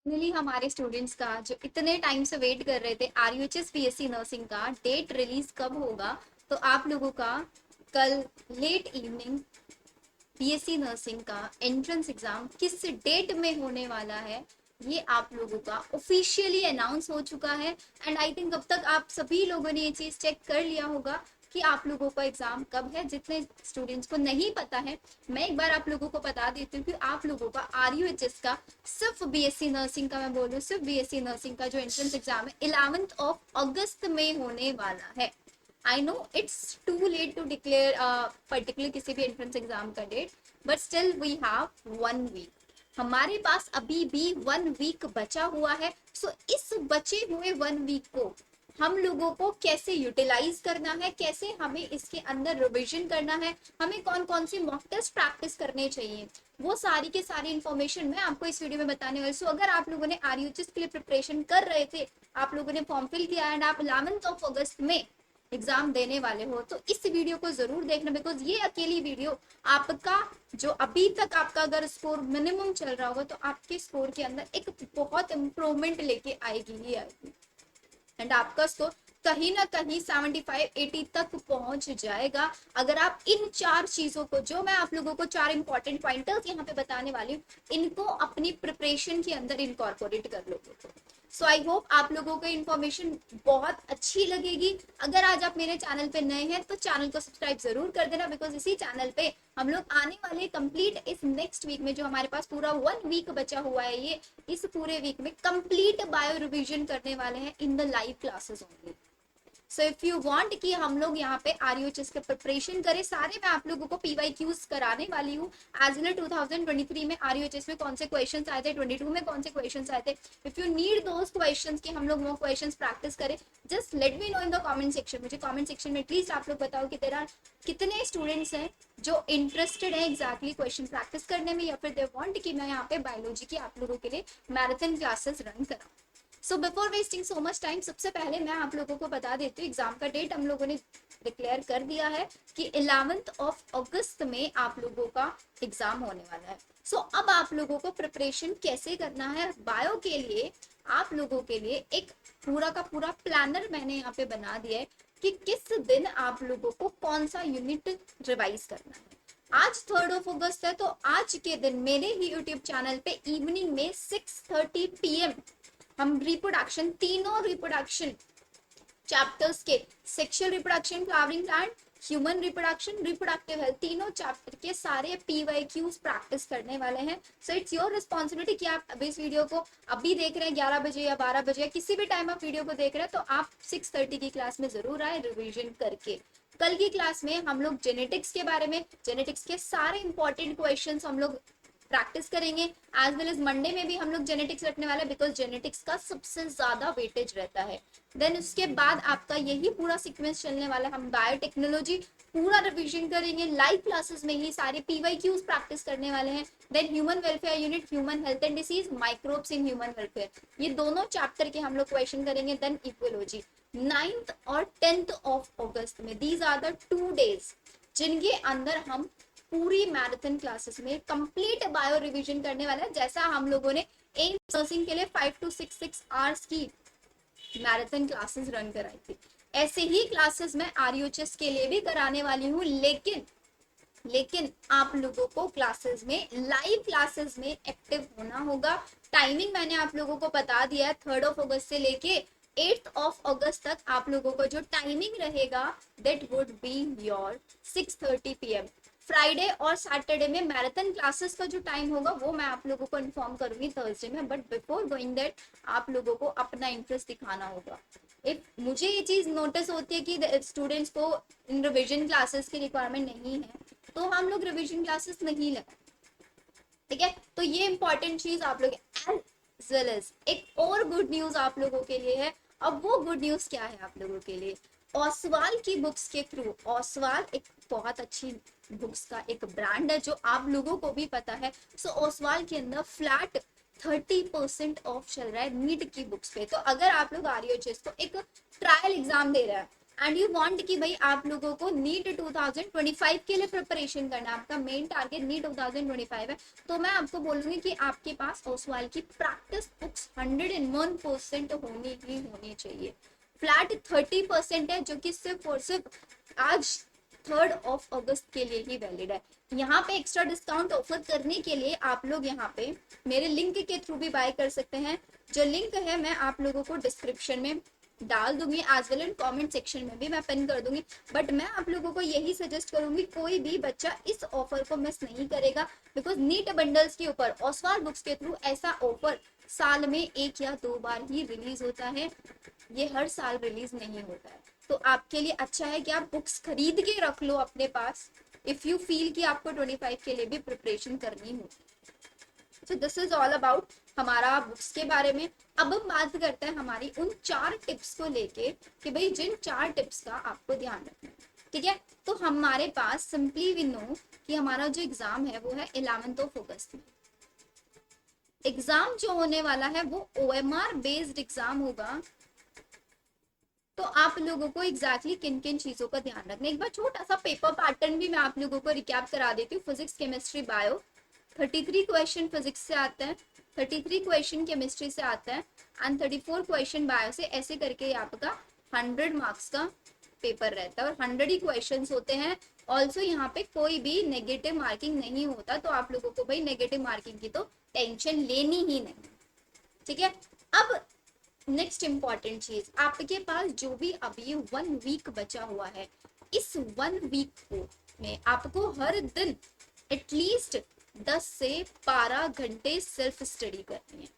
Finally हमारे students का जो इतने टाइम से वेट कर रहे थे आरयूएचएस बीएससी नर्सिंग का डेट रिलीज कब होगा। तो आप लोगों का कल लेट इवनिंग बीएससी नर्सिंग का एंट्रेंस एग्जाम किस डेट में होने वाला है, ये आप लोगों का ऑफिशियली अनाउंस हो चुका है। एंड आई थिंक अब तक आप सभी लोगों ने ये चीज चेक कर लिया होगा कि आप लोगों का एग्जाम कब है। जितने स्टूडेंट्स को नहीं पता है, मैं एक बार आप लोगों को बता देती हूँ कि आप लोगों का आरयूएचएस का सिर्फ बीएससी नर्सिंग का, मैं बोल रही हूँ सिर्फ बीएससी नर्सिंग का जो एंट्रेंस एग्जाम है 11th ऑफ अगस्त में होने वाला है। I know it's too late to declare particular किसी भी एंट्रेंस एग्जाम का date, but still we have 1 week. हमारे पास अभी भी 1 वीक बचा हुआ है। सो इस बचे हुए 1 वीक को हम लोगों को कैसे यूटिलाइज करना है, कैसे हमें इसके अंदर रिविजन करना है, हमें कौन कौन सी मॉक टेस्ट प्रैक्टिस करने चाहिए, वो सारी के सारी इन्फॉर्मेशन मैं आपको इस वीडियो में बताने वाली। सो अगर आप लोगों ने आरयूएचएस के लिए प्रिपरेशन कर रहे थे, आप लोगों ने फॉर्म फिल किया एंड आप 11th ऑफ अगस्त में एग्जाम देने वाले हो, तो इस वीडियो को जरूर देखना, बिकॉज ये अकेली वीडियो आपका जो अभी तक आपका अगर स्कोर मिनिमम चल रहा होगा तो आपके स्कोर के अंदर एक बहुत इंप्रूवमेंट लेके आएगी ही आएगी। एंड आपका स्कोर कहीं ना कहीं 75-80 तक पहुंच जाएगा अगर आप इन 4 चीजों को, जो मैं आप लोगों को 4 इंपॉर्टेंट पॉइंटर्स यहाँ पे बताने वाली हूँ, इनको अपनी प्रिपरेशन के अंदर इनकॉर्पोरेट कर लोगे। सो आई होप आप लोगों को इन्फॉर्मेशन बहुत अच्छी लगेगी। अगर आज आप मेरे चैनल पे नए हैं तो चैनल को सब्सक्राइब जरूर कर देना, बिकॉज इसी चैनल पे हम लोग आने वाले कंप्लीट इस नेक्स्ट वीक में, जो हमारे पास पूरा 1 वीक बचा हुआ है, ये इस पूरे वीक में कंप्लीट बायो रिवीजन करने वाले हैं in the live classes only. So if you want कि हम लोग यहाँ पे आरयूएचएस के प्रिपरेशन करें, सारे मैं आप लोगों को पीवाईक्यूज कराने वाली हूँ। एज वेल 2023 में आरयूएचएस में कौन से क्वेश्चंस आए थे, 22 में कौन से क्वेश्चंस आए थे, if you need those questions कि हम लोग वो क्वेश्चंस प्रैक्टिस करें, just let me know in the comment section. मुझे कमेंट सेक्शन में एटलीस्ट आप लोग बताओ कि तेरा कितने स्टूडेंट्स हैं जो इंटरेस्टेड है एग्जैक्टली क्वेश्चन प्रैक्टिस करने में, या फिर दे वांट कि मैं यहाँ पे बायोलॉजी की आप लोगों के लिए मैराथन क्लासेस रन कराऊँ। So before wasting so much time, सबसे पहले मैं आप लोगों को बता देती हूँ एग्जाम का डेट हम लोगों ने डिक्लेयर कर दिया है कि 11th ऑफ अगस्त में आप लोगों का एग्जाम होने वाला है। सो अब आप लोगों को प्रिपरेशन कैसे करना है बायो के लिए, आप लोगों के लिए एक पूरा का पूरा प्लानर मैंने यहाँ पे बना दिया है कि किस दिन आप लोगों को कौन सा यूनिट रिवाइज करना है। आज 3rd ऑफ अगस्त है, तो आज के दिन मेरे ही यूट्यूब चैनल पे इवनिंग में 6:30 PM हम रिप्रोडक्शन, तीनों रिप्रोडक्शन चैप्टर्स के, sexual reproduction, flowering plant, human reproduction, reproductive health, तीनों चैप्टर के सारे पीवाईक्यूज प्रैक्टिस करने वाले हैं। सो इट्स योर रिस्पॉन्सिबिलिटी कि आप अभी इस वीडियो को अभी देख रहे हैं 11 बजे या 12 बजे या किसी भी टाइम आप वीडियो को देख रहे हैं, तो आप 6:30 की क्लास में जरूर आए रिविजन करके। कल की क्लास में हम लोग जेनेटिक्स के बारे में, जेनेटिक्स के सारे इंपॉर्टेंट क्वेश्चन हम लोग प्रैक्टिस करेंगे। एज वेल एज मंडे में भी हम लोग जेनेटिक्स रखने वाले, बिकॉज जेनेटिक्स का सबसे ज्यादा वेटेज रहता है। देन उसके बाद आपका यही पूरा सीक्वेंस चलने वाला है, हम बायोटेक्नोलॉजी पूरा रिवीजन करेंगे लाइव क्लासेस में ही, सारे पीवाईक्यूज प्रैक्टिस करने वाले हैं। Then human welfare unit, human health and disease, microbes in human welfare, ये दोनों चैप्टर के हम लोग क्वेश्चन करेंगे। देन इक्वोलॉजी 9th और 10th ऑफ अगस्त में, दीज आर द 2 days जिनके अंदर हम पूरी मैराथन क्लासेस में कंप्लीट बायो रिवीजन करने वाला है। जैसा हम लोगों ने एम्स नर्सिंग के लिए 5 to 6 आवर्स की मैराथन क्लासेस रन कराई थी, ऐसे ही क्लासेस मैं आरयूएचएस के लिए भी कराने वाली हूँ। लेकिन आप लोगों को क्लासेस में, लाइव क्लासेस में एक्टिव होना होगा। टाइमिंग मैंने आप लोगों को बता दिया है, 3rd ऑफ अगस्त से लेके 8th ऑफ अगस्त तक आप लोगों को जो टाइमिंग रहेगा that would be your 6:30 PM। Friday और सैटरडे में मैराथन क्लासेस का जो टाइम होगा वो मैं आप लोगों को इन्फॉर्म करूंगी थर्सडे में, बट बिफोर गोइंग दैट आप लोगों को अपना इंटरेस्ट दिखाना होगा। इफ मुझे ये चीज नोटिस होती है कि स्टूडेंट्स को इन रिविजन क्लासेस की रिक्वायरमेंट नहीं है, तो हम लोग रिविजन क्लासेस नहीं लगाए, ठीक है। तो ये इंपॉर्टेंट चीज आप लोग, एज वेल एज एक और गुड न्यूज आप लोगों के लिए है। अब वो गुड न्यूज क्या है आप लोगों के लिए, ओसवाल की बुक्स के थ्रू, ओसवाल एक बहुत अच्छी बुक्स का एक ब्रांड है जो आप लोगों को भी पता है। सो ओसवाल के अंदर फ्लैट 30% ऑफ चल रहा है नीट की बुक्स पे। तो अगर आप लोग आरयूएचएस को एक ट्रायल एग्जाम दे रहे हैं, एंड यू वांट कि भाई आप लोगों को नीट 2025 के लिए प्रिपरेशन करना है, आपका मेन टारगेट नीट 2025 है, तो मैं आपको बोलूंगी कि आपके पास ओसवाल की प्रैक्टिस बुक्स 101% होनी ही होनी चाहिए। फ्लैट 30% है जो कि सिर्फ और सिर्फ आज 3 अगस्त के लिए ही वैलिड है। यहाँ पे एक्स्ट्रा डिस्काउंट ऑफर करने के लिए आप लोग यहाँ पे मेरे लिंक के थ्रू भी बाय कर सकते हैं। जो लिंक है मैं आप लोगों को डिस्क्रिप्शन में डाल दूंगी, as well and comment section में भी मैं पिन कर दूंगी। बट मैं आप लोगों को यही सजेस्ट करूंगी कोई भी बच्चा इस ऑफर को मिस नहीं करेगा, बिकॉज नीट बंडल्स के ऊपर ओसवाल बुक्स के थ्रू ऐसा ऑफर साल में 1 या 2 बार ही रिलीज होता है, ये हर साल रिलीज नहीं होता है। तो आपके लिए अच्छा है कि आप बुक्स खरीद के रख लो अपने पास, इफ यू फील कि आपको 25 के लिए भी प्रिपरेशन करनी हो। So this is all about हमारा बुक्स के बारे में। अब हम बात करते हैं हमारी उन 4 टिप्स को लेके कि भाई जिन 4 टिप्स का आपको ध्यान रखना है, ठीक है। तो हमारे पास सिंपली वी नो कि हमारा जो एग्जाम है वो है 11 अगस्त में। एग्जाम जो होने वाला है वो OMR बेस्ड एग्जाम होगा। तो आप लोगों को एग्जैक्टली किन किन चीजों का ध्यान रखना है, एक बार छोटा सा पेपर पैटर्न भी मैं आप लोगों को रिकैप करा देती हूँ। Physics, chemistry, bio 33 question physics से आते हैं, 33 क्वेश्चन केमिस्ट्री से आता है एंड 34 क्वेश्चन बायो से। ऐसे करके आपका 100 मार्क्स का पेपर रहता है और 100 ही क्वेश्चन होते हैं। ऑल्सो यहाँ पे कोई भी नेगेटिव मार्किंग नहीं होता, तो आप लोगों को भाई नेगेटिव मार्किंग की तो टेंशन लेनी ही नहीं, ठीक है। अब नेक्स्ट इंपॉर्टेंट चीज, आपके पास जो भी अभी 1 वीक बचा हुआ है, इस 1 वीक को में आपको हर दिन एटलीस्ट 10 से 12 घंटे सेल्फ स्टडी करनी है।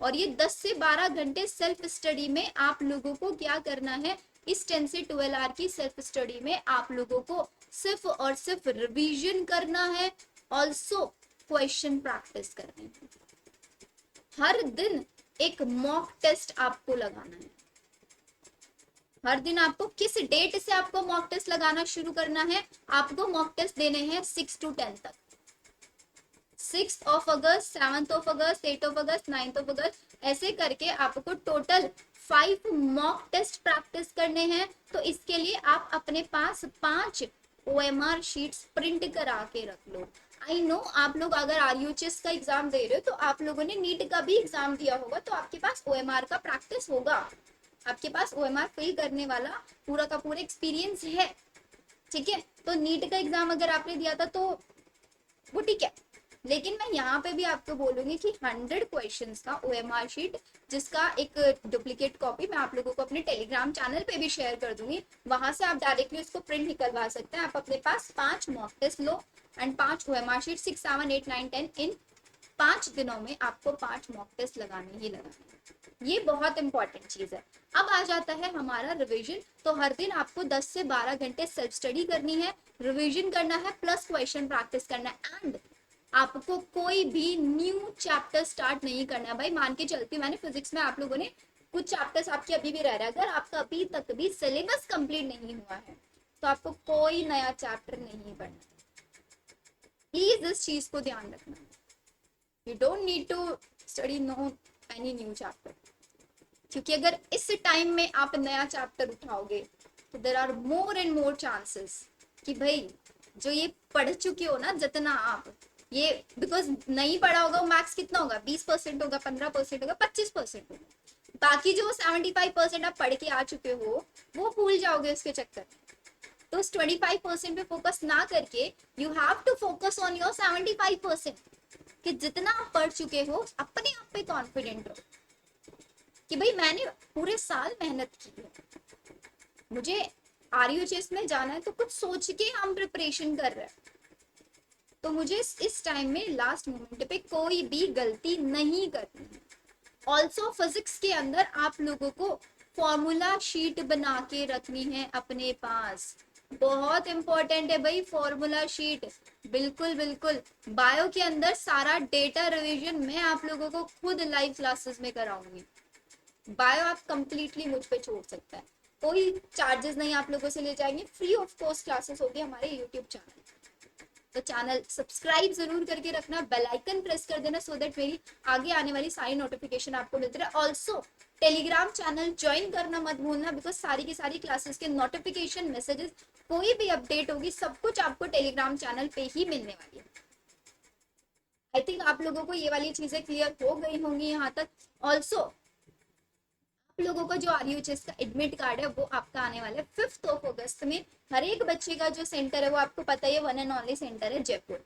और ये 10 से 12 घंटे सेल्फ स्टडी में आप लोगों को क्या करना है, इस 10 से 12 आवर की सेल्फ स्टडी में आप लोगों को सिर्फ और सिर्फ रिवीजन करना है, ऑल्सो क्वेश्चन प्रैक्टिस करनी है। हर दिन एक मॉक टेस्ट आपको लगाना है। हर दिन आपको किस डेट से आपको मॉक टेस्ट लगाना शुरू करना है, आपको मॉक टेस्ट देने हैं 6 to 10 तक। 6 अगस्त, 7 अगस्त, 8 अगस्त, 9 अगस्त, ऐसे करके आपको टोटल 5 मॉक टेस्ट प्रैक्टिस करने हैं। तो इसके लिए आप अपने पास 5 OMR शीट्स प्रिंट करा के रख लो। आई नो आप लोग अगर RUHS का एग्जाम दे रहे हो तो आप लोगों ने नीट का भी एग्जाम दिया होगा, तो आपके पास OMR का प्रैक्टिस होगा, आपके पास OMR फिल करने वाला पूरा का पूरा एक्सपीरियंस है, ठीक है। तो नीट का एग्जाम अगर आपने दिया था तो वो ठीक है, लेकिन मैं यहाँ पे भी आपको बोलूंगी कि 100 क्वेश्चंस का OMR शीट, जिसका एक डुप्लीकेट कॉपी मैं आप लोगों को अपने टेलीग्राम चैनल पे भी शेयर कर दूंगी, वहां से आप डायरेक्टली उसको प्रिंट निकलवा सकते हैं। आप अपने पास 5 मॉक टेस्ट लो एंड 5 OMR शीट, 6, 7, 8, 9, 10 इन 5 दिनों में आपको 5 मॉक टेस्ट लगाने ही लगाने, ये बहुत इंपॉर्टेंट चीज है। अब आ जाता है हमारा रिवीजन। तो हर दिन आपको 10 से 12 घंटे सेल्फ स्टडी करनी है, रिवीजन करना है, प्लस क्वेश्चन प्रैक्टिस करना है। एंड आपको कोई भी न्यू चैप्टर स्टार्ट नहीं करना है। भाई मान के चलती हूँ, मैंने फिजिक्स में आप लोगों ने कुछ चैप्टर्स आपके अभी भी रह रहा है, अगर आपका अभी तक भी सिलेबस कंप्लीट नहीं हुआ है तो आपको कोई नया चैप्टर नहीं पढ़ना। प्लीज इस चीज को ध्यान रखना, you don't need to study no any new chapter, क्योंकि अगर इस टाइम में आप नया चैप्टर उठाओगे तो there are more and more chances कि भाई जो ये पढ़ चुके हो ना, जितना आप ये, बिकॉज नहीं पढ़ा होगा, मैथ्स कितना होगा, 20% होगा, 15% होगा, 25% होगा, बाकी जो 75% आप पढ़ के आ चुके हो वो भूल जाओगे उसके चक्कर। तो उस 25% पे फोकस ना करके you have to focus on your 75%, कि जितना आप पढ़ चुके हो अपने आप पे कॉन्फिडेंट रहो कि भाई मैंने पूरे साल मेहनत की है, मुझे RUHS में जाना है, तो कुछ सोच के हम प्रिपरेशन कर रहे हैं, तो मुझे इस टाइम में लास्ट मोमेंट पे कोई भी गलती नहीं करनी है। ऑल्सो फिजिक्स के अंदर आप लोगों को फॉर्मूला शीट बना के रखनी है अपने पास, बहुत इंपॉर्टेंट है भाई फॉर्मूला शीट, बिल्कुल बिल्कुल। बायो के अंदर सारा डेटा रिवीजन मैं आप लोगों को खुद लाइव क्लासेस में कराऊंगी। बायो आप कंप्लीटली मुझ पे छोड़ सकते हैं, कोई चार्जेस नहीं आप लोगों से ले जाएंगे, फ्री ऑफ कॉस्ट क्लासेस होगी हमारे यूट्यूब चैनल। तो चैनल सब्सक्राइब जरूर करके रखना, बेल आइकन प्रेस कर देना सो दैट मेरी आगे आने वाली सारी नोटिफिकेशन आपको मिलती रहे। ऑल्सो टेलीग्राम चैनल ज्वाइन करना मत भूलना, बिकॉज सारी की सारी क्लासेस के नोटिफिकेशन मैसेजेस, कोई भी अपडेट होगी, सब कुछ आपको टेलीग्राम चैनल पे ही मिलने वाली है। आई थिंक आप लोगों को ये वाली चीजें क्लियर हो गई होंगी यहाँ तक। ऑल्सो आप लोगों का जो आरयूएचएस का एडमिट कार्ड है वो आपका आने वाला है 5 अगस्त में। हर एक बच्चे का जो सेंटर है वो आपको पता ही है, वन एंड ओनली सेंटर है जयपुर।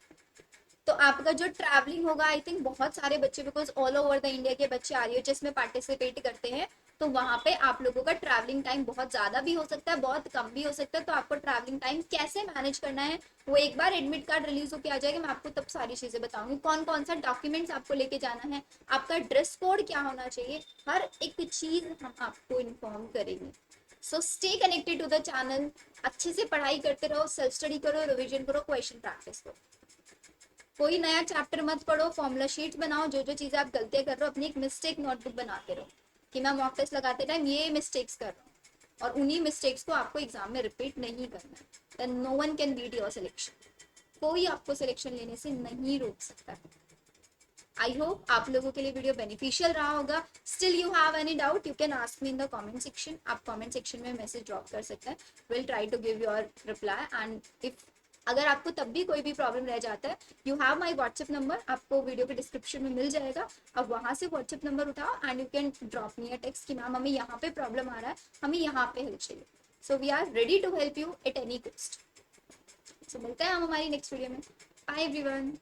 तो आपका जो ट्रैवलिंग होगा, आई थिंक बहुत सारे बच्चे, because all over the India के बच्चे आरयूएचएस में पार्टिसिपेट करते हैं, तो वहां पे आप लोगों का ट्रैवलिंग टाइम बहुत ज्यादा भी हो सकता है, बहुत कम भी हो सकता है। तो आपको ट्रैवलिंग टाइम कैसे मैनेज करना है वो एक बार एडमिट कार्ड रिलीज होकर आ जाएगा, मैं आपको तब सारी चीजें बताऊंगी। कौन कौन सा डॉक्यूमेंट्स आपको लेके जाना है, आपका ड्रेस कोड क्या होना चाहिए, हर एक चीज हम आपको इन्फॉर्म करेंगे। So stay connected to the channel, अच्छे से पढ़ाई करते रहो, सेल्फ स्टडी करो, रिविजन करो, क्वेश्चन प्रैक्टिस करो। कोई नया चैप्टर मत पढ़ो, फॉर्मूला शीट्स बनाओ, जो जो चीजें आप गलतियां कर रहे हो अपनी एक मिस्टेक नोटबुक बनाते रहो कि मैं मॉक टेस्ट लगाते टाइम ये मिस्टेक्स कर रहा हूँ, और उन्हीं मिस्टेक्स को आपको एग्जाम में रिपीट नहीं करना है। Then no one can beat your selection, कोई आपको सिलेक्शन लेने से नहीं रोक सकता। आई होप आप लोगों के लिए वीडियो बेनिफिशियल रहा होगा। Still you have any doubt you can ask me in the comment section, आप कमेंट सेक्शन में मैसेज ड्रॉप कर सकते हैं, will try to give your reply. And if अगर आपको तब भी कोई भी प्रॉब्लम रह जाता है, you have my WhatsApp number, आपको वीडियो के डिस्क्रिप्शन में मिल जाएगा। अब वहां से व्हाट्सएप नंबर उठाओ and you can drop me a text कि मैम हमें यहाँ पे प्रॉब्लम आ रहा है, हमें यहाँ पे हेल्प चाहिए। So we are ready to help you at any cost. So मिलते हैं हम हमारी नेक्स्ट वीडियो में। Bye everyone.